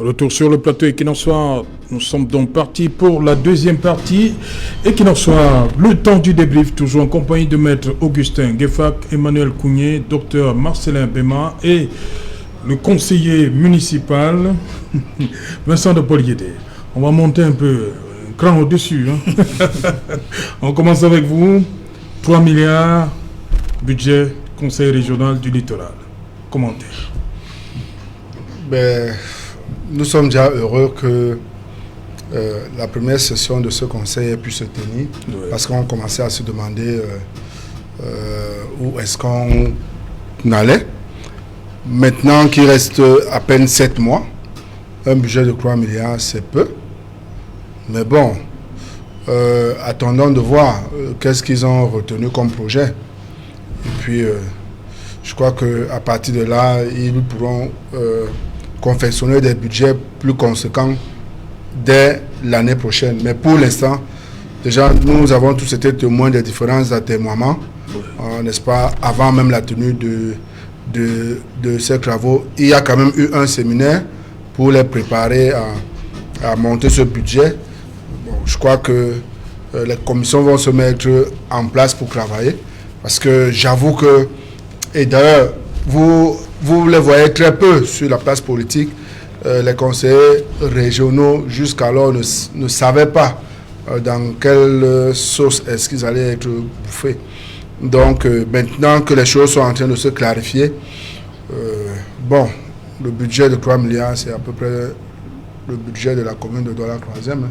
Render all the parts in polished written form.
Retour sur le plateau Equinox Soir. Nous sommes donc partis pour la deuxième partie. Equinox Soir, le temps du débrief, toujours en compagnie de Maître Augustin Gueffac, Emmanuel Kougné, Dr Marcelin Bema et le conseiller municipal Vincent de Poliété. On va monter un peu cran au-dessus. On commence avec vous. 3 milliards, budget conseil régional du littoral. Commentaire. Nous sommes déjà heureux que la première session de ce conseil ait pu se tenir, parce qu'on commençait à se demander où est-ce qu'on allait. Maintenant qu'il reste à peine 7 mois, un budget de 3 milliards, c'est peu. Mais bon, attendons de voir qu'est-ce qu'ils ont retenu comme projet. Et puis, je crois qu'à partir de là, ils pourront confectionner des budgets plus conséquents dès l'année prochaine. Mais pour l'instant, déjà, nous avons tous été témoins des différents atermoiements, n'est-ce pas, avant même la tenue de ces travaux. Il y a quand même eu un séminaire pour les préparer à monter ce budget. Bon, je crois que les commissions vont se mettre en place pour travailler, parce que j'avoue que, et d'ailleurs, vous les voyez très peu sur la place politique. Les conseillers régionaux jusqu'alors ne savaient pas dans quelle sauce est-ce qu'ils allaient être bouffés. Donc maintenant que les choses sont en train de se clarifier, le budget de 3 milliards, c'est à peu près le budget de la commune de Douala-Troisième.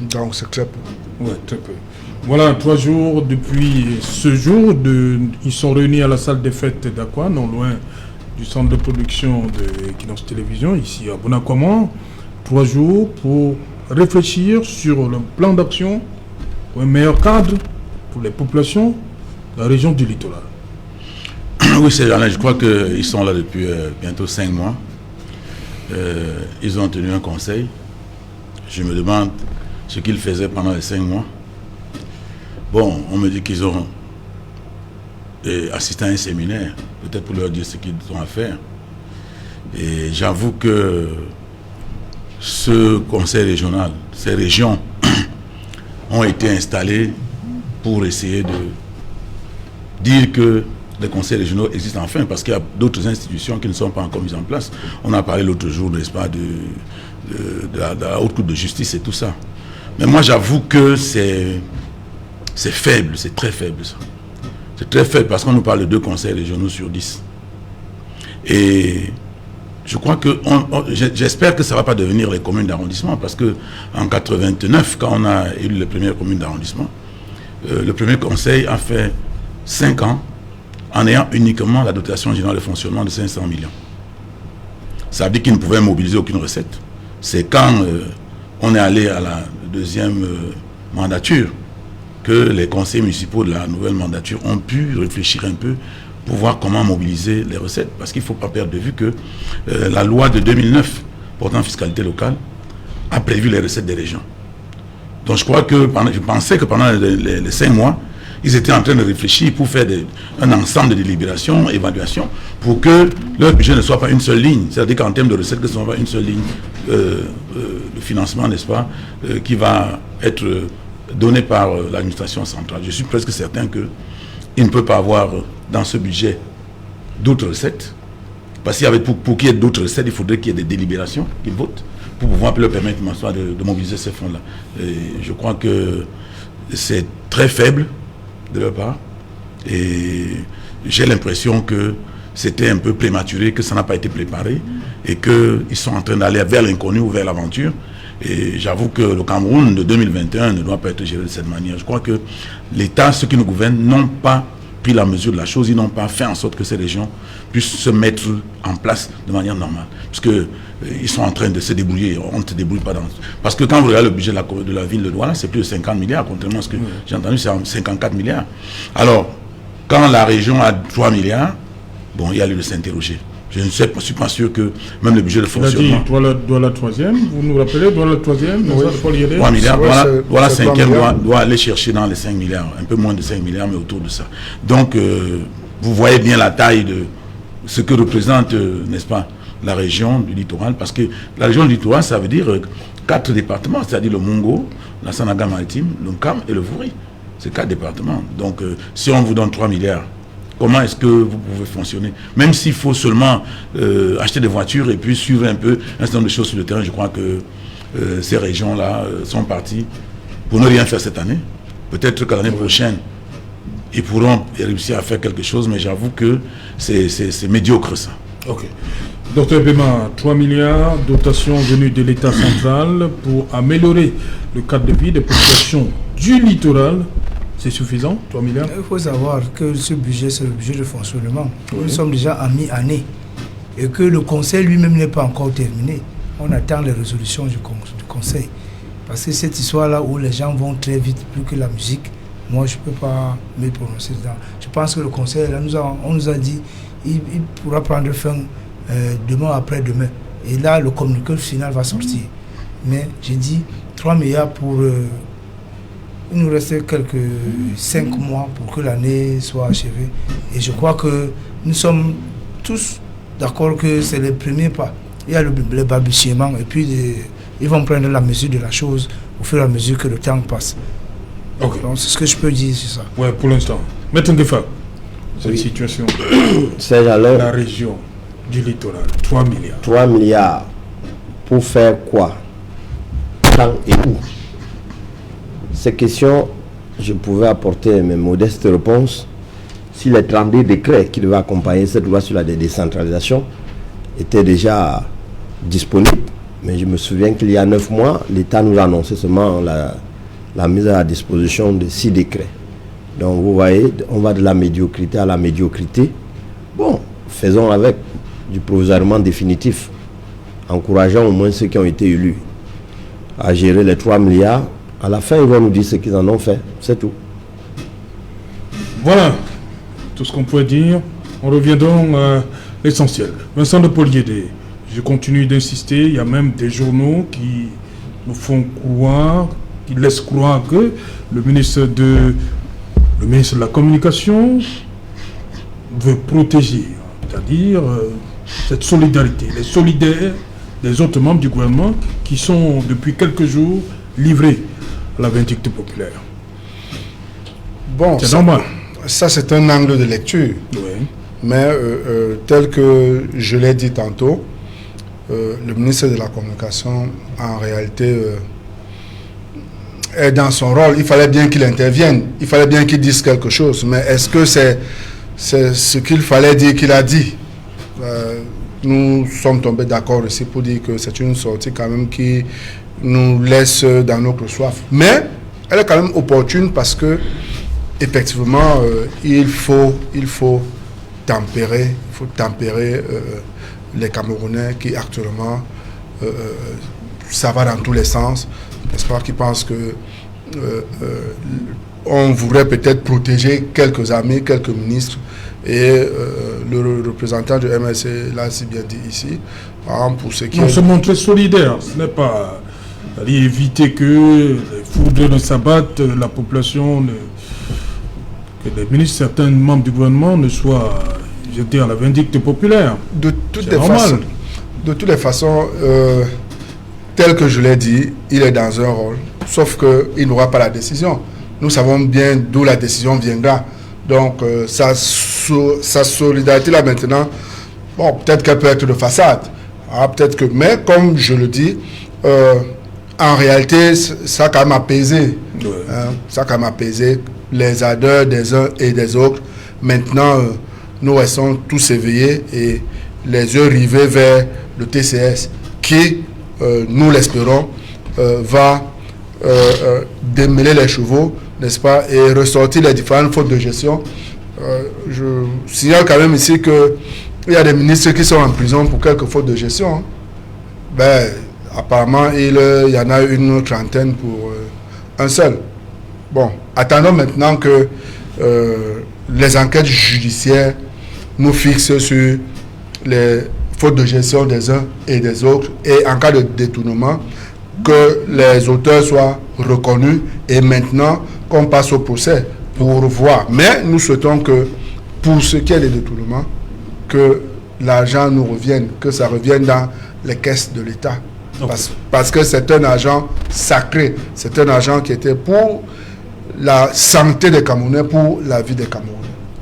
Donc c'est très peu. Oui, très peu. Voilà, 3 jours depuis ce jour, ils sont réunis à la salle des fêtes d'Aqua, non loin du centre de production de Equinox Télévision, ici à Bonacoman. 3 jours pour réfléchir sur le plan d'action pour un meilleur cadre pour les populations de la région du littoral. Oui, c'est Alain, je crois qu'ils sont là depuis bientôt 5 mois. Ils ont tenu un conseil. Je me demande ce qu'ils faisaient pendant les 5 mois. Bon, on me dit qu'ils ont assisté à un séminaire, peut-être pour leur dire ce qu'ils ont à faire. Et j'avoue que ce conseil régional, ces régions ont été installées pour essayer de dire que les conseils régionaux existent enfin, parce qu'il y a d'autres institutions qui ne sont pas encore mises en place. On a parlé l'autre jour, n'est-ce pas, de la haute cour de justice et tout ça. Mais moi, j'avoue que c'est faible, c'est très faible ça. C'est très faible parce qu'on nous parle de 2 conseils régionaux sur 10. Et je crois que, j'espère que ça ne va pas devenir les communes d'arrondissement, parce qu'en 1989, quand on a élu les premières communes d'arrondissement, le premier conseil a fait 5 ans en ayant uniquement la dotation générale de fonctionnement de 500 millions. Ça veut dire qu'ils ne pouvaient mobiliser aucune recette. C'est quand on est allé à la deuxième mandature que les conseils municipaux de la nouvelle mandature ont pu réfléchir un peu pour voir comment mobiliser les recettes. Parce qu'il ne faut pas perdre de vue que la loi de 2009 portant fiscalité locale a prévu les recettes des régions. Donc je pensais que pendant les 5 mois, ils étaient en train de réfléchir pour faire un ensemble de délibérations, évaluations, pour que leur budget ne soit pas une seule ligne. C'est-à-dire qu'en termes de recettes, que ce ne soit pas une seule ligne de financement, n'est-ce pas, qui va être donné par l'administration centrale. Je suis presque certain qu'il ne peut pas avoir dans ce budget d'autres recettes. Parce qu'il y avait pour qu'il y ait d'autres recettes, il faudrait qu'il y ait des délibérations qu'ils votent pour pouvoir leur permettre de mobiliser ces fonds-là. Et je crois que c'est très faible de leur part. Et j'ai l'impression que c'était un peu prématuré, que ça n'a pas été préparé et qu'ils sont en train d'aller vers l'inconnu ou vers l'aventure. Et j'avoue que le Cameroun de 2021 ne doit pas être géré de cette manière. Je crois que l'État, ceux qui nous gouvernent, n'ont pas pris la mesure de la chose, ils n'ont pas fait en sorte que ces régions puissent se mettre en place de manière normale. Parce qu'ils sont en train de se débrouiller, on ne se débrouille pas dans... Parce que quand vous regardez le budget de la ville de Douala, c'est plus de 50 milliards, contrairement à ce que j'ai entendu, c'est 54 milliards. Alors, quand la région a 3 milliards, bon, il y a lieu de s'interroger. Je ne suis pas sûr que même le budget de fonctionnement... Il a dit Douala troisième, vous nous rappelez, Douala troisième, 3 milliards, Douala cinquième doit aller chercher dans les 5 milliards, un peu moins de 5 milliards, mais autour de ça. Donc, vous voyez bien la taille de ce que représente, n'est-ce pas, la région du littoral, parce que la région du littoral, ça veut dire 4 départements, c'est-à-dire le Mungo, la Sanaga maritime, le Nkam et le Vouri. C'est 4 départements. Donc, si on vous donne 3 milliards, comment est-ce que vous pouvez fonctionner? Même s'il faut seulement acheter des voitures et puis suivre un peu un certain nombre de choses sur le terrain, je crois que ces régions-là sont parties pour ne rien faire cette année. Peut-être qu'à l'année prochaine, ils pourront réussir à faire quelque chose, mais j'avoue que c'est médiocre ça. Ok. Docteur Bema, 3 milliards, dotation venue de l'État central pour améliorer le cadre de vie des populations du littoral. C'est suffisant, 3 milliards? Il faut savoir que ce budget, c'est le budget de fonctionnement. Oui. Nous sommes déjà à mi-année et que le conseil lui-même n'est pas encore terminé. On attend les résolutions du conseil. Parce que cette histoire-là où les gens vont très vite, plus que la musique, moi je ne peux pas me prononcer dedans. Je pense que le conseil, là, on nous a dit il pourra prendre fin demain après-demain. Et là, le communiqué final va sortir. Mais j'ai dit 3 milliards pour... il nous restait quelques 5 mois pour que l'année soit achevée. Et je crois que nous sommes tous d'accord que c'est les premiers pas. Il y a le balbutiement et puis ils vont prendre la mesure de la chose au fur et à mesure que le temps passe. Okay. Donc c'est ce que je peux dire sur ça. Ouais, pour l'instant. Maître Ngefa, cette situation, c'est alors la région du littoral, 3 milliards. 3 milliards pour faire quoi? Quand et où? Ces questions, je pouvais apporter mes modestes réponses si les 32 décrets qui devaient accompagner cette loi sur la décentralisation étaient déjà disponibles. Mais je me souviens qu'il y a 9 mois, l'État nous a annoncé seulement la mise à la disposition de 6 décrets. Donc vous voyez, on va de la médiocrité à la médiocrité. Bon, faisons avec du provisoirement définitif, encourageant au moins ceux qui ont été élus à gérer les 3 milliards. À la fin, ils vont nous dire ce qu'ils en ont fait. C'est tout. Voilà tout ce qu'on peut dire. On revient donc à l'essentiel. Vincent de Poliédé, je continue d'insister. Il y a même des journaux qui nous font croire, qui laissent croire que le ministre de la Communication veut protéger, c'est-à-dire cette solidarité, les solidaires des autres membres du gouvernement qui sont depuis quelques jours livrés à la vindicte populaire. Bon, c'est normal. Ça, c'est un angle de lecture. Oui. Mais tel que je l'ai dit tantôt, le ministre de la Communication, en réalité, est dans son rôle. Il fallait bien qu'il intervienne. Il fallait bien qu'il dise quelque chose. Mais est-ce que c'est ce qu'il fallait dire qu'il a dit? Nous sommes tombés d'accord ici pour dire que c'est une sortie quand même qui nous laisse dans notre soif. Mais elle est quand même opportune parce que effectivement, il faut tempérer les Camerounais qui actuellement ça va dans tous les sens, n'est-ce pas, qui pensent que on voudrait peut-être protéger quelques amis, quelques ministres, et le représentant du MSC l'a si bien dit ici, pour ce qui on se montrer solidaire, ce n'est pas éviter que les foudres ne s'abattent, la population, que les ministres, certains membres du gouvernement ne soient jetés à la vindicte populaire. De toutes les façons, tel que je l'ai dit, il est dans un rôle, sauf qu'il n'aura pas la décision. Nous savons bien d'où la décision viendra. Donc, sa solidarité là maintenant, bon, peut-être qu'elle peut être de façade. Peut-être que, mais comme je le dis, en réalité, ça a quand même apaisé. Ouais. Ça a quand même apaisé les ardeurs des uns et des autres. Maintenant, nous restons tous éveillés et les yeux rivés vers le TCS qui, nous l'espérons, va démêler les chevaux, n'est-ce pas, et ressortir les différentes fautes de gestion. Je signale quand même ici qu'il y a des ministres qui sont en prison pour quelques fautes de gestion. Ben, apparemment, il y en a une trentaine pour un seul. Bon, attendons maintenant que les enquêtes judiciaires nous fixent sur les fautes de gestion des uns et des autres, et en cas de détournement, que les auteurs soient reconnus, et maintenant qu'on passe au procès pour voir. Mais nous souhaitons que, pour ce qui est des détournements, que l'argent nous revienne, que ça revienne dans les caisses de l'État. Parce que c'est un argent sacré, c'est un argent qui était pour la santé des Camerounais, pour la vie des Camerounais.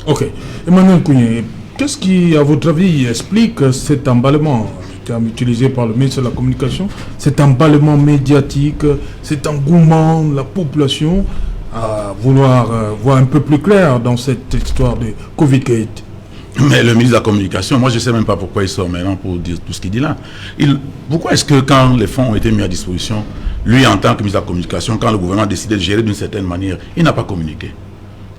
Ok. Emmanuel Kougné, qu'est-ce qui, à votre avis, explique cet emballement, le terme utilisé par le ministre de la Communication, cet emballement médiatique, cet engouement de la population à vouloir voir un peu plus clair dans cette histoire de Covid-Gate? Mais le ministre de la Communication, moi je ne sais même pas pourquoi il sort maintenant pour dire tout ce qu'il dit là. Pourquoi est-ce que quand les fonds ont été mis à disposition, lui en tant que ministre de la Communication, quand le gouvernement a décidé de gérer d'une certaine manière, il n'a pas communiqué?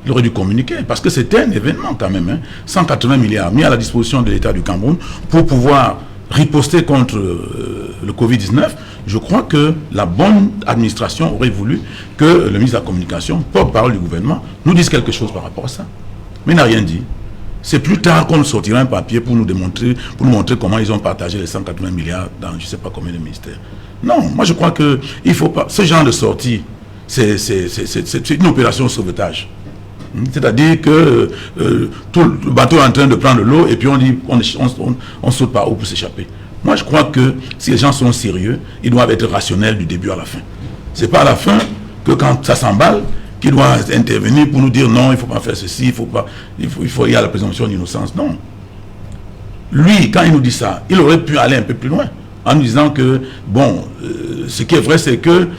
Il aurait dû communiquer parce que c'était un événement quand même. 180 milliards mis à la disposition de l'État du Cameroun pour pouvoir riposter contre le Covid-19. Je crois que la bonne administration aurait voulu que le ministre de la Communication, porte-parole du gouvernement, nous dise quelque chose par rapport à ça. Mais il n'a rien dit. C'est plus tard qu'on sortira un papier pour nous démontrer, pour nous montrer comment ils ont partagé les 180 milliards dans je ne sais pas combien de ministères. Non, moi je crois que il faut pas. Ce genre de sortie, c'est une opération de sauvetage. C'est-à-dire que tout le bateau est en train de prendre l'eau et puis on dit on saute par où pour s'échapper. Moi je crois que si les gens sont sérieux, ils doivent être rationnels du début à la fin. C'est pas à la fin que quand ça s'emballe, qui doit intervenir pour nous dire non, il ne faut pas faire ceci, il y a la présomption d'innocence. Non. Lui, quand il nous dit ça, il aurait pu aller un peu plus loin en nous disant que, bon, ce qui est vrai, c'est que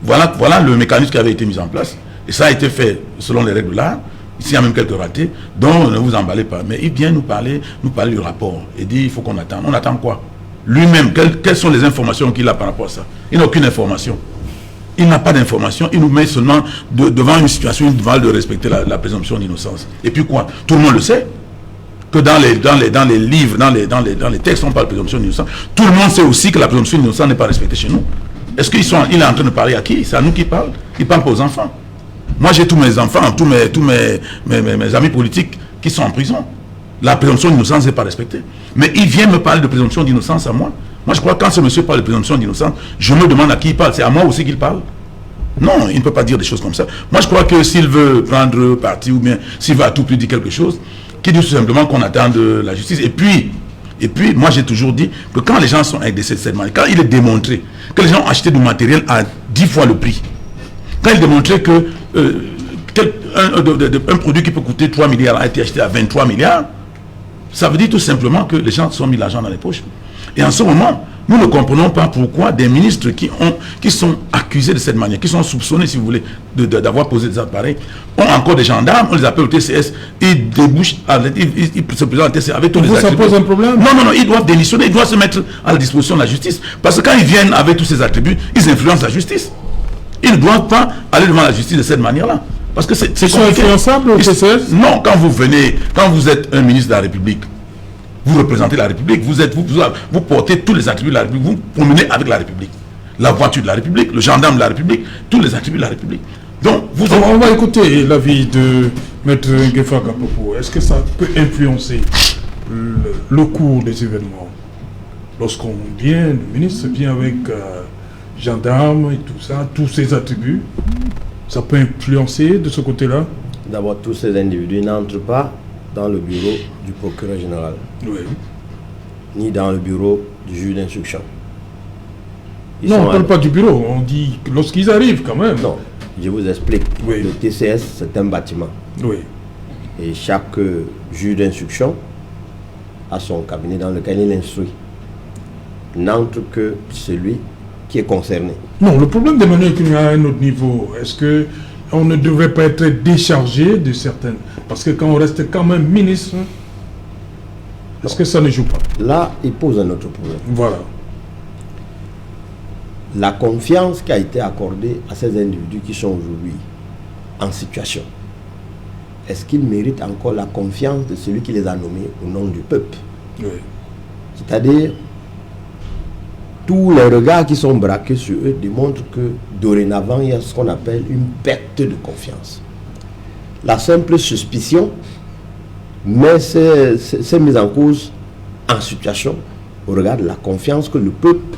voilà le mécanisme qui avait été mis en place. Et ça a été fait selon les règles de l'art. Ici, il y a même quelques ratés. Donc, ne vous emballez pas. Mais il vient nous parler du rapport. Et dit, il faut qu'on attende. On attend quoi? Lui-même, quelles sont les informations qu'il a par rapport à ça? Il n'a aucune information. Il n'a pas d'information, il nous met seulement devant une situation, il doit de respecter la présomption d'innocence. Et puis quoi? Tout le monde le sait, que dans les livres, dans les textes, on parle de présomption d'innocence. Tout le monde sait aussi que la présomption d'innocence n'est pas respectée chez nous. Est-ce qu'il est en train de parler à qui? C'est à nous qu'il parle. Il parle pas aux enfants. Moi, j'ai tous mes enfants, tous mes amis politiques qui sont en prison. La présomption d'innocence n'est pas respectée. Mais il vient me parler de présomption d'innocence à moi. Moi, je crois que quand ce monsieur parle de présomption d'innocence, je me demande à qui il parle. C'est à moi aussi qu'il parle. Non, il ne peut pas dire des choses comme ça. Moi, je crois que s'il veut prendre parti ou bien s'il veut à tout prix dire quelque chose, qu'il dise tout simplement qu'on attend de la justice. Et puis, moi, j'ai toujours dit que quand les gens sont avec des sédiments, quand il est démontré que les gens ont acheté du matériel à 10 fois le prix, quand il est démontré que un produit qui peut coûter 3 milliards a été acheté à 23 milliards, ça veut dire tout simplement que les gens se sont mis l'argent dans les poches. Et en ce moment, nous ne comprenons pas pourquoi des ministres qui sont accusés de cette manière, qui sont soupçonnés, si vous voulez, d'avoir posé des appareils, ont encore des gendarmes, on les appelle au TCS, ils débouchent, ils se présentent au TCS avec tous les attributs. Ça pose un problème? Non, ils doivent démissionner, ils doivent se mettre à la disposition de la justice. Parce que quand ils viennent avec tous ces attributs, ils influencent la justice. Ils ne doivent pas aller devant la justice de cette manière-là. Parce que c'est Ils sont influençables au TCS? Non, quand vous êtes un ministre de la République, vous représentez la République, vous portez tous les attributs de la République, vous promenez avec la République. La voiture de la République, le gendarme de la République, tous les attributs de la République. Donc, on va écouter l'avis de Maître Ngefak à propos. Est-ce que ça peut influencer le cours des événements? Lorsqu'on vient, le ministre vient avec gendarme et tout ça, tous ses attributs, ça peut influencer de ce côté-là? D'abord, tous ces individus n'entrent pas dans le bureau du procureur général, Oui. ni dans le bureau du juge d'instruction. Non, on ne parle pas du bureau, on dit lorsqu'ils arrivent quand même. Non, je vous explique. Oui. Le TCS, c'est un bâtiment. Oui. Et chaque juge d'instruction a son cabinet dans lequel il instruit. N'entre que celui qui est concerné. Non, le problème d'Emmanuel Kougné à un autre niveau, est-ce que on ne devrait pas être déchargé de certaines... Parce que quand on reste quand même ministre, est-ce que ça ne joue pas? Là, il pose un autre problème. Voilà. La confiance qui a été accordée à ces individus qui sont aujourd'hui en situation, est-ce qu'ils méritent encore la confiance de celui qui les a nommés au nom du peuple? Oui. C'est-à-dire, tous les regards qui sont braqués sur eux démontrent que dorénavant, il y a ce qu'on appelle une perte de confiance. La simple suspicion met ces mises en cause en situation au regard de la confiance que le peuple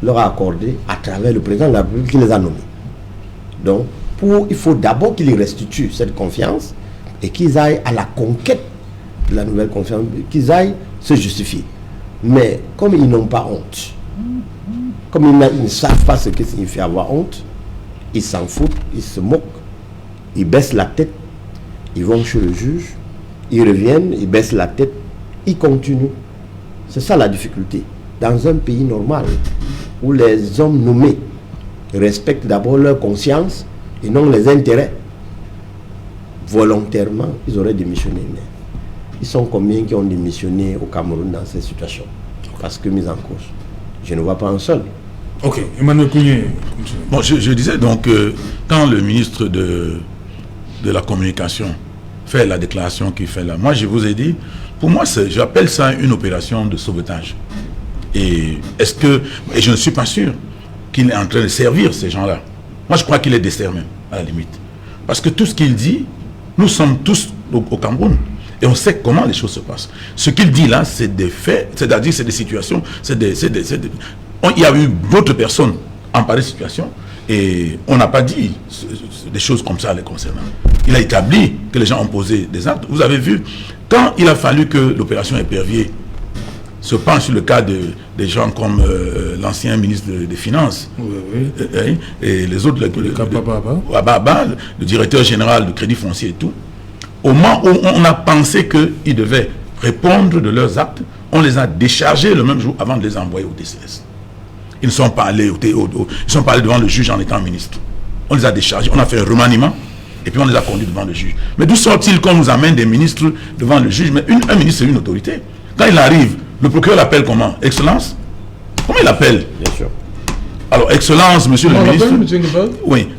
leur a accordée à travers le président de la République qui les a nommés. Donc, il faut d'abord qu'ils restituent cette confiance et qu'ils aillent à la conquête la nouvelle confiance, qu'ils aillent se justifier. Mais comme ils n'ont pas honte, comme ils ne savent pas ce que signifie avoir honte, ils s'en foutent, ils se moquent, ils baissent la tête, ils vont chez le juge, ils reviennent, ils baissent la tête, ils continuent. C'est ça la difficulté. Dans un pays normal, où les hommes nommés respectent d'abord leur conscience et non les intérêts, volontairement, ils auraient démissionné. Mais ils sont combien qui ont démissionné au Cameroun dans ces situations? Parce que mis en cause. Je ne vois pas un seul. Ok, Emmanuel Kougné. Bon, je disais donc, quand le ministre de la Communication fait la déclaration qu'il fait là, moi je vous ai dit, pour moi j'appelle ça une opération de sauvetage. Et je ne suis pas sûr qu'il est en train de servir ces gens-là. Moi je crois qu'il est dessert même, à la limite. Parce que tout ce qu'il dit, nous sommes tous au Cameroun. Et on sait comment les choses se passent. Ce qu'il dit là, c'est des faits, c'est-à-dire c'est des situations, il y a eu d'autres personnes en pareille situation et on n'a pas dit des choses comme ça les concernant. Il a établi que les gens ont posé des actes. Vous avez vu, quand il a fallu que l'opération Épervier se penche sur le cas des gens comme l'ancien ministre des Finances et les autres, le directeur général du Crédit Foncier et tout, au moment où on a pensé qu'ils devaient répondre de leurs actes, on les a déchargés le même jour avant de les envoyer au DCS. Ils ne sont pas allés devant le juge en étant ministre. On les a déchargés, on a fait un remaniement et puis on les a conduits devant le juge. Mais d'où sort-il qu'on nous amène des ministres devant le juge? Mais un ministre, c'est une autorité. Quand il arrive, le procureur l'appelle comment? Excellence? Comment il l'appelle? Bien sûr. Alors, Excellence, monsieur le ministre. Oui.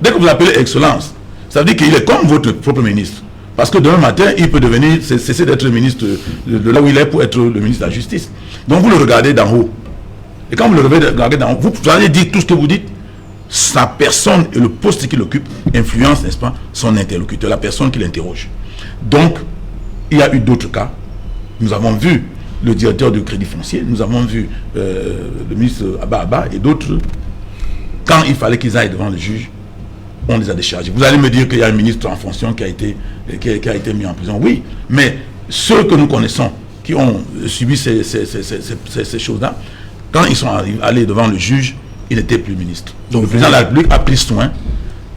Dès que vous l'appelez Excellence, ça veut dire qu'il est comme votre propre ministre. Parce que demain matin, il peut cesser d'être le ministre de là où il est pour être le ministre de la Justice. Donc vous le regardez d'en haut. Et quand vous le regardez d'en haut, vous allez dire tout ce que vous dites. Sa personne et le poste qu'il occupe influencent, n'est-ce pas, son interlocuteur, la personne qui l'interroge. Donc, il y a eu d'autres cas. Nous avons vu le directeur du Crédit Foncier, nous avons vu le ministre Abba et d'autres. Quand il fallait qu'ils aillent devant le juge, on les a déchargés. Vous allez me dire qu'il y a un ministre en fonction qui a été mis en prison. Oui, mais ceux que nous connaissons, qui ont subi ces choses-là, quand ils sont allés devant le juge, ils n'étaient plus ministres. Donc le président de la République a pris soin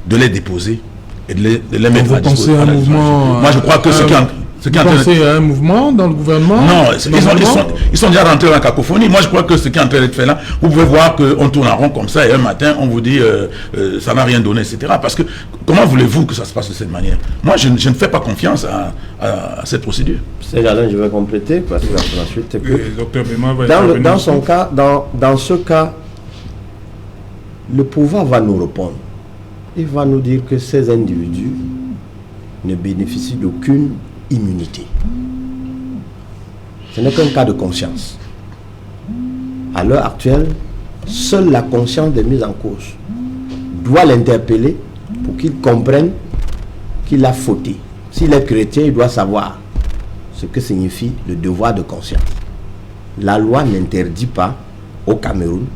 de les déposer et de les mettre à disposition. Vous pensez à un mouvement... Moi je crois que vous pensez à un mouvement dans le gouvernement? Non, ils sont déjà rentrés dans la cacophonie. Moi je crois que ce qui est en train d'être fait là, vous pouvez voir qu'on tourne en rond comme ça et un matin on vous dit ça n'a rien donné, etc. Parce que comment voulez-vous que ça se passe de cette manière? Moi je ne fais pas confiance à cette procédure. C'est Alain, je vais compléter parce que ensuite Docteur Bema va dans ce cas, le pouvoir va nous répondre. Il va nous dire que ces individus ne bénéficient d'aucune immunité. Ce n'est qu'un cas de conscience. À l'heure actuelle, seule la conscience des mises en cause doit l'interpeller pour qu'il comprenne qu'il a fauté. S'il est chrétien, il doit savoir ce que signifie le devoir de conscience. La loi n'interdit pas au Cameroun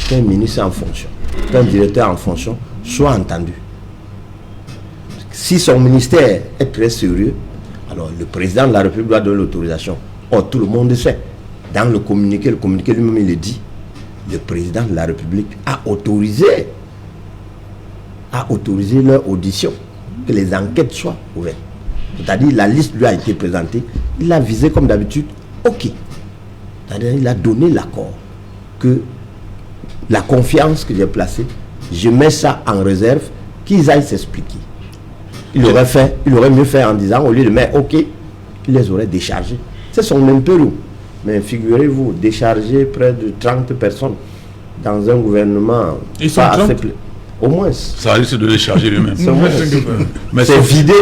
qu'un ministre en fonction, qu'un directeur en fonction soit entendu. Si son ministère est très sérieux, alors le président de la République doit donner l'autorisation. Or, tout le monde sait. Dans le communiqué lui-même il le dit. Le président de la République a autorisé leur audition, que les enquêtes soient ouvertes. C'est-à-dire la liste lui a été présentée, il a visé comme d'habitude, ok. C'est-à-dire il a donné l'accord que la confiance que j'ai placée, je mets ça en réserve, qu'ils aillent s'expliquer. Il aurait mieux fait en disant, au lieu de mettre ok, il les aurait déchargés. C'est son impérium. Mais figurez-vous, décharger près de 30 personnes dans un gouvernement. Ils sont 30 ? Au moins. Ça risque de les charger lui-même. Mais c'est vidé.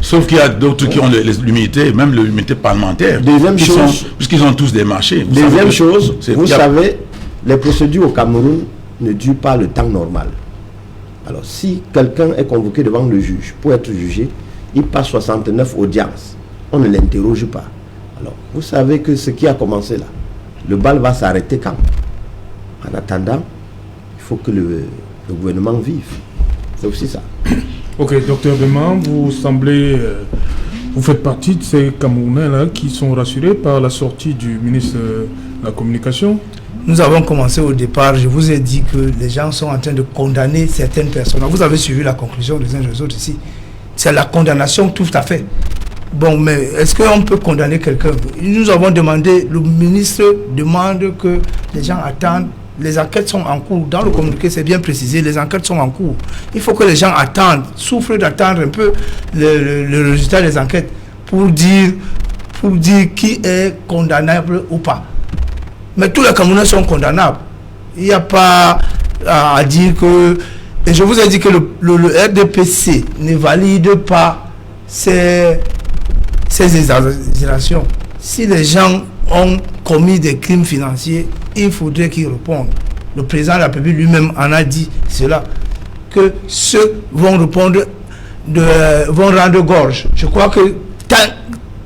Sauf qu'il y a d'autres qui ont l'immunité, même l'immunité parlementaire. Deuxième chose. Puisqu'ils ont tous des marchés. Deuxième chose, vous savez, les procédures au Cameroun ne durent pas le temps normal. Alors, si quelqu'un est convoqué devant le juge pour être jugé, il passe 69 audiences. On ne l'interroge pas. Alors, vous savez que ce qui a commencé là, le bal va s'arrêter quand? En attendant, il faut que le gouvernement vive. C'est aussi ça. Ok, docteur Bema, vous semblez Vous faites partie de ces Camerounais-là qui sont rassurés par la sortie du ministre de la Communication. Nous avons commencé au départ, je vous ai dit que les gens sont en train de condamner certaines personnes. Vous avez suivi la conclusion des uns des autres ici. C'est la condamnation tout à fait. Bon, mais est-ce qu'on peut condamner quelqu'un? Nous avons demandé, le ministre demande que les gens attendent. Les enquêtes sont en cours. Dans le communiqué, c'est bien précisé, les enquêtes sont en cours. Il faut que les gens attendent, souffrent d'attendre un peu le résultat des enquêtes pour dire qui est condamnable ou pas. Mais tous les Camerounais sont condamnables. Il n'y a pas à dire que... Et je vous ai dit que le RDPC ne valide pas ces exagérations. Si les gens ont commis des crimes financiers, il faudrait qu'ils répondent. Le président de la République lui-même en a dit cela, que ceux vont répondre, vont rendre gorge. Je crois que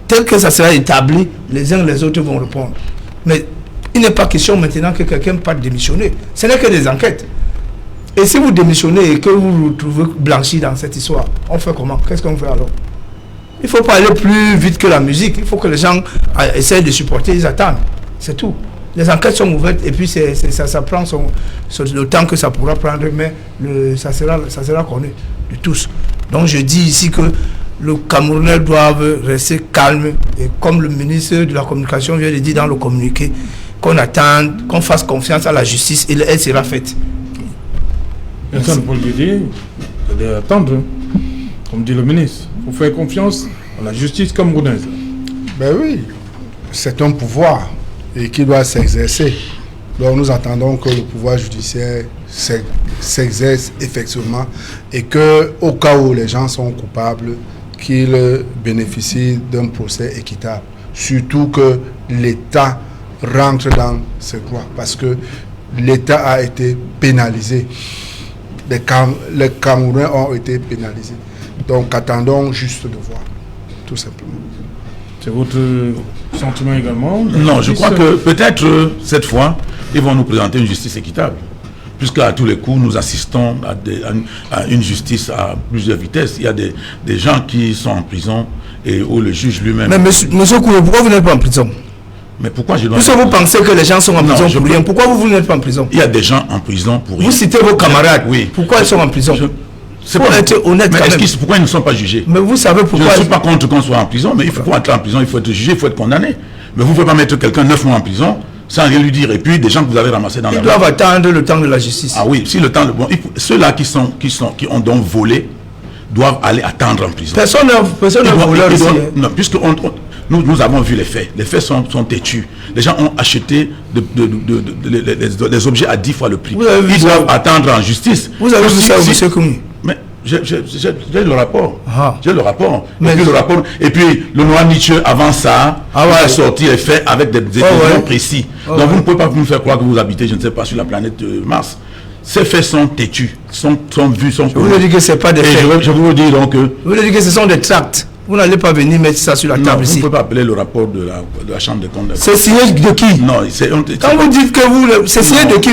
tel que ça sera établi, les uns les autres vont répondre. Mais il n'est pas question maintenant que quelqu'un parte démissionner. Ce n'est que des enquêtes. Et si vous démissionnez et que vous vous retrouvez blanchi dans cette histoire, on fait comment? Qu'est-ce qu'on fait alors? Il ne faut pas aller plus vite que la musique. Il faut que les gens essayent de supporter, ils attendent. C'est tout. Les enquêtes sont ouvertes et puis ça prend le temps que ça pourra prendre, mais ça sera connu de tous. Donc je dis ici que le Camerounais doivent rester calme et comme le ministre de la Communication vient de dire dans le communiqué, qu'on attende, qu'on fasse confiance à la justice et elle sera faite. Personne pour le dire, vous allez attendre, comme dit le ministre. Il faut faire confiance à la justice camerounaise. Ben oui, c'est un pouvoir et qui doit s'exercer. Donc nous attendons que le pouvoir judiciaire s'exerce effectivement et que au cas où les gens sont coupables, qu'ils bénéficient d'un procès équitable. Surtout que l'État rentre dans ses droits parce que l'État a été pénalisé. Les Camerounais ont été pénalisés. Donc attendons juste de voir, tout simplement. C'est votre sentiment également? Non, je crois que peut-être cette fois, ils vont nous présenter une justice équitable. Puisque à tous les coups, nous assistons à une justice à plusieurs vitesses. Il y a des gens qui sont en prison et où le juge lui-même... Mais monsieur Kourou, pourquoi vous n'êtes pas en prison? Mais pourquoi je dois... Puisque vous pensez que les gens sont en prison pour rien, pourquoi vous n'êtes pas en prison? Il y a des gens en prison pour rien. Vous citez vos camarades. Oui. Pourquoi ils sont en prison? C'est pour être honnête mais quand même. Pourquoi ils ne sont pas jugés? Mais vous savez pourquoi... Je ne suis pas contre qu'on soit en prison, mais il faut pas entrer en prison, il faut être jugé, il faut être condamné. Mais vous ne pouvez pas mettre quelqu'un 9 mois en prison sans rien lui dire. Et puis des gens que vous avez ramassés dans la rue. Ils doivent attendre le temps de la justice. Ah oui, si le temps... Bon, ceux-là qui ont donc volé doivent aller attendre en prison. Personne n'a volé ici. Non, puisque nous avons vu les faits. Les faits sont têtus. Les gens ont acheté des objets à 10 fois le prix. Ils doivent attendre en justice. Vous avez vu ça, monsieur Koumi? Mais j'ai le rapport. J'ai le rapport. Et puis le noir Nietzsche, avant ça, a sorti les faits avec des éléments précis. Donc vous ne pouvez pas nous faire croire que vous habitez, je ne sais pas, sur la planète Mars. Ces faits sont têtus, sont vus, sont connus. Vous ne dites que ce n'est pas des faits. Je vous dis donc que... Vous ne dites que ce sont des tracts. Vous n'allez pas venir mettre ça sur la table ici. Vous ne pouvez pas appeler le rapport de la Chambre des comptes. C'est signé de qui? Non, quand vous dites que vous... C'est signé de qui?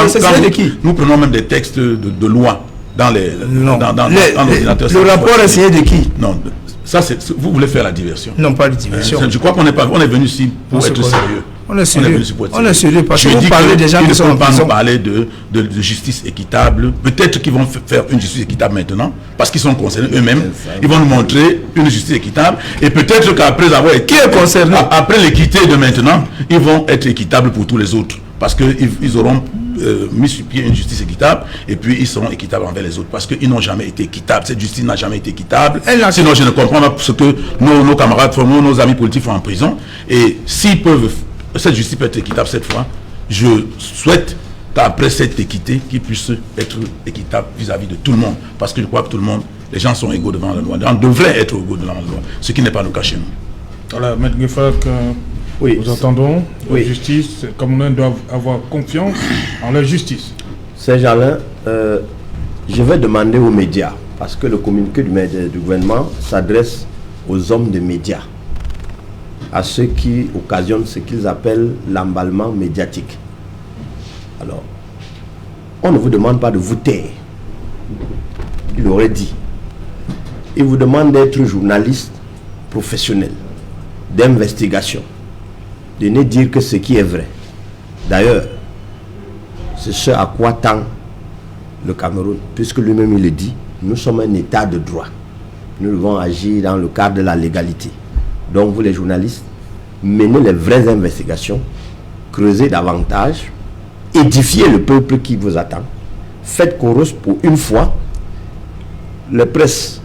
C'est signé de qui? Nous prenons même des textes de loi dans l'ordinateur. Le rapport est signé de qui? Non, ça vous voulez faire la diversion. Non, pas de diversion. Je crois qu'on est venu ici pour être sérieux. On est sérieux parce que vous parlez des gens qui sont en prison. Ils ne peuvent pas nous parler de justice équitable. Peut-être qu'ils vont faire une justice équitable maintenant, parce qu'ils sont concernés eux-mêmes. Ils vont nous montrer une justice équitable. Et peut-être qu'après avoir été... Qui est concerné? Après l'équité de maintenant, ils vont être équitables pour tous les autres. Parce qu'ils auront mis sur pied une justice équitable, et puis ils seront équitables envers les autres. Parce qu'ils n'ont jamais été équitables. Cette justice n'a jamais été équitable. Sinon, je ne comprends pas ce que nos camarades font, nos amis politiques font en prison. Et s'ils peuvent... Cette justice peut être équitable cette fois. Je souhaite qu'après cette équité, qu'ils puissent être équitables vis-à-vis de tout le monde. Parce que je crois que tout le monde, les gens sont égaux devant la loi. On devrait être égaux devant la loi. Ce qui n'est pas le cas chez nous. Voilà, Maître Gueffak, nous entendons. La justice, les Camerounais doivent avoir confiance en la justice. Saint-Jalin, je vais demander aux médias, parce que le communiqué du gouvernement s'adresse aux hommes de médias, à ceux qui occasionnent ce qu'ils appellent l'emballement médiatique. Alors, on ne vous demande pas de vous taire. Il aurait dit. Il vous demande d'être journaliste professionnelle d'investigation, de ne dire que ce qui est vrai. D'ailleurs, c'est ce à quoi tend le Cameroun, puisque lui-même il le dit, nous sommes un état de droit. Nous devons agir dans le cadre de la légalité. Donc vous les journalistes, menez les vraies investigations, creusez davantage, édifiez le peuple qui vous attend. Faites chorus pour une fois, la presse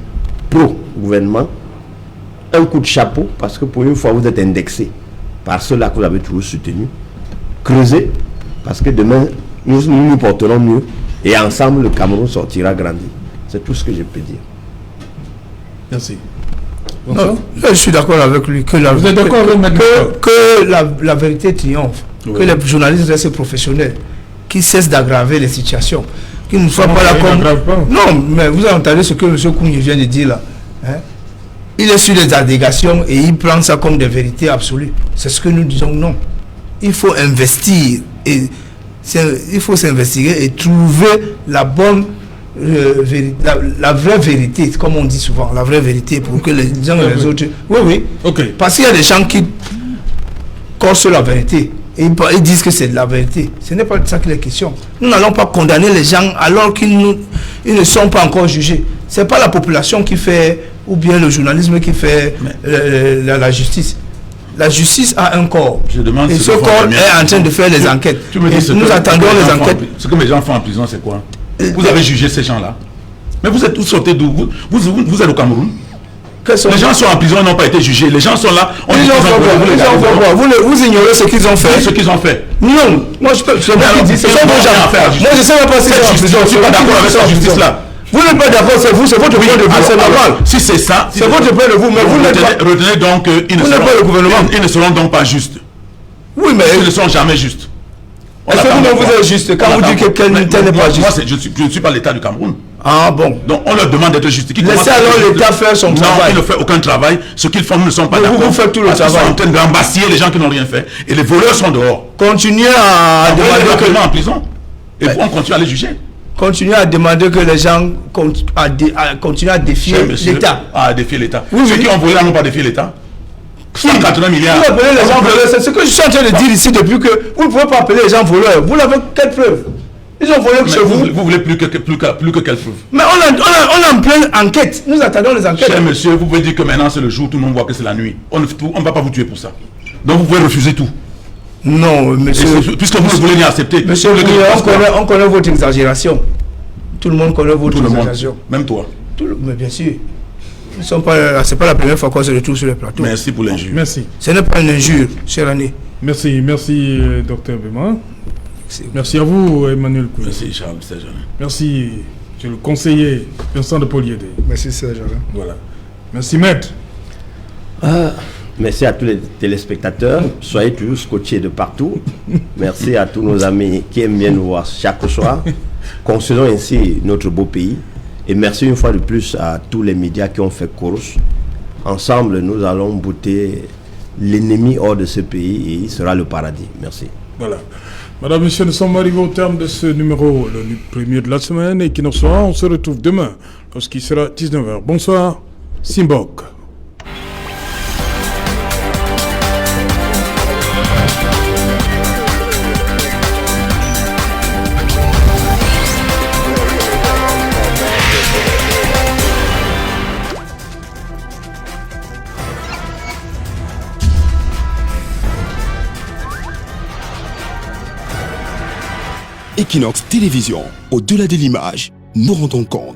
pro-gouvernement, un coup de chapeau, parce que pour une fois vous êtes indexé par ceux-là que vous avez toujours soutenu. Creusez, parce que demain nous nous porterons mieux et ensemble le Cameroun sortira grandi. C'est tout ce que je peux dire. Merci. Non, je suis d'accord avec lui que la, vous êtes d'accord avec la vérité triomphe, oui. Que les journalistes restent professionnels, qu'ils cessent d'aggraver les situations, qu'ils ne soient pas là comme... Non, mais vous avez entendu ce que M. Kouni vient de dire là. Hein? Il est sur les allégations et il prend ça comme des vérités absolues. C'est ce que nous disons non. Il faut investir et il faut s'investiguer et trouver la bonne la vraie vérité, comme on dit souvent, la vraie vérité pour que les gens et les autres... Oui. Okay. Parce qu'il y a des gens qui corsent la vérité et ils disent que c'est de la vérité. Ce n'est pas de ça qu'il est question. Nous n'allons pas condamner les gens alors qu'ils ne sont pas encore jugés. Ce n'est pas la population qui fait, ou bien le journalisme qui fait la justice. La justice a un corps. Je demande et ce corps est en train de faire les enquêtes. Nous attendons les enquêtes. Ce que mes gens font en prison, c'est quoi? Vous avez jugé ces gens-là. Mais vous êtes tous sortis d'où? Vous êtes au Cameroun. Les gens sont en prison, ils n'ont pas été jugés. Les gens sont là. Vous ignorez ce qu'ils ont fait. Ce qu'ils ont fait. Non. Moi, je sais même pas si ils sont en prison. Je ne suis pas d'accord avec cette justice-là. Vous n'êtes pas d'accord, c'est vous, c'est votre point de vue, c'est normal. Si c'est ça, c'est votre point de vue, mais vous n'êtes pas... Retenez donc qu'ils ne seront donc pas justes. Oui, mais... Ils ne seront jamais justes. Est-ce que vous êtes juste quand vous dites que quelqu'un n'est pas juste? Moi, je ne suis pas l'État du Cameroun. Ah bon. Donc on leur demande d'être juste. Laissez alors l'État faire son travail. Non, il ne fait aucun travail. Ce qu'ils font, nous ne sommes pas d'accord. Vous faites tout le travail. Ils sont en train d'embastiller les gens qui n'ont rien fait. Et les voleurs sont dehors. Continuez à demander que... en prison. Et puis on continue à les juger. Continuez à demander que les gens continuent à défier l'État. À défier l'État. Ceux qui ont volé n'ont pas défié l'État. 180 milliards. Vous appelez les gens voleurs. C'est ce que je suis en train de dire ici depuis que vous ne pouvez pas appeler les gens voleurs. Vous n'avez quelle preuve? Ils ont volé chez vous. Vous voulez plus que quelle preuve? Mais on est en pleine enquête. Nous attendons les enquêtes. Cher monsieur, vous pouvez dire que maintenant c'est le jour, tout le monde voit que c'est la nuit. On ne va pas vous tuer pour ça. Donc vous pouvez refuser tout. Non, monsieur. Puisque vous ne voulez ni accepter. Monsieur, on connaît votre exagération. Tout le monde connaît votre exagération. Même toi. Mais bien sûr. C'est pas la première fois qu'on se retrouve sur le plateau. Merci pour l'injure. Merci. Ce n'est pas une injure, cher René. Merci, docteur Bema. Merci à vous, Emmanuel Kouni. Merci, Charles Sergeant. Merci, le conseiller Vincent de Poliédé. Merci, Sergeant. Voilà. Merci, maître. Merci à tous les téléspectateurs. Soyez toujours scotchés de partout. Merci à tous nos amis qui aiment bien nous voir chaque soir. Construisons ainsi notre beau pays. Et merci une fois de plus à tous les médias qui ont fait course. Ensemble, nous allons bouter l'ennemi hors de ce pays et il sera le paradis. Merci. Voilà. Madame, Monsieur, nous sommes arrivés au terme de ce numéro, le premier de la semaine. Et qui nous soit, on se retrouve demain, lorsqu'il sera 19h. Bonsoir, Simbok. Equinox Télévision, au-delà de l'image, nous rendons compte